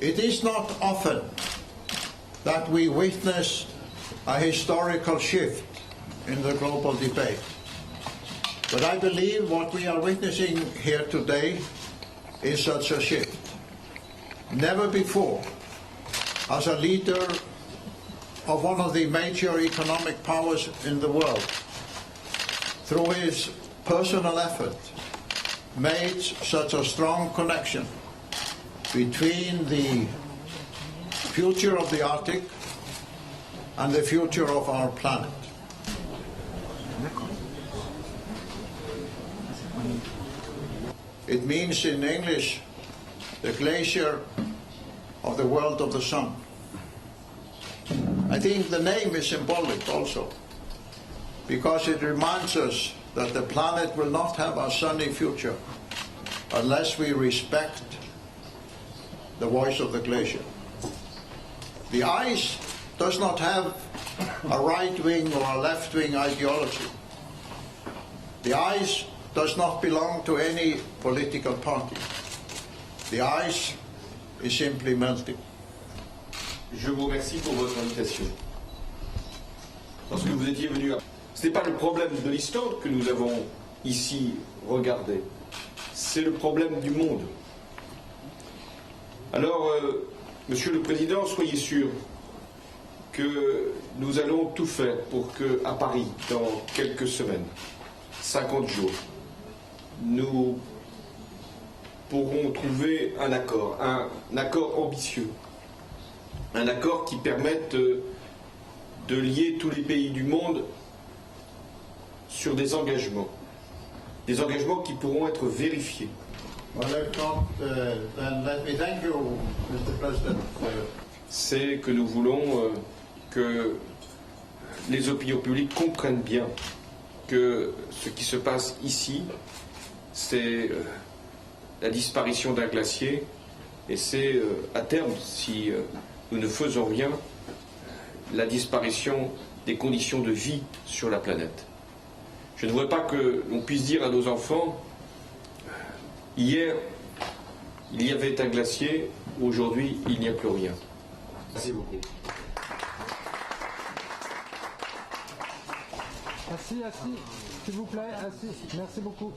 It is not often that we witness a historical shift in the global debate. But I believe what we are witnessing here today is such a shift. Never before has a leader of one of the major economic powers in the world, through his personal effort, made such a strong connection between the future of the Arctic and the future of our planet. It means in English the glacier of the world of the sun. I think the name is symbolic also, because it reminds us that the planet will not have a sunny future unless we respect the voice of the glacier. The ice does not have a right-wing or a left-wing ideology. The ice does not belong to any political party. The ice is simply melting. Je vous remercie pour votre invitation. Parce que vous étiez venu à... Ce n'est pas le problème de l'Islande que nous avons ici regardé. C'est le problème du monde. Alors, Monsieur le Président, soyez sûr que nous allons tout faire pour que, à Paris, dans quelques semaines, 50 jours, nous pourrons trouver un accord ambitieux, un accord qui permette de lier tous les pays du monde sur des engagements qui pourront être vérifiés. C'est que nous voulons que les opinions publiques comprennent bien que ce qui se passe ici, c'est la disparition d'un glacier, et c'est à terme, si nous ne faisons rien, la disparition des conditions de vie sur la planète. Je ne voudrais pas que l'on puisse dire à nos enfants, hier, il y avait un glacier, aujourd'hui, il n'y a plus rien. Merci beaucoup. Assis, s'il vous plaît, assis. Merci beaucoup.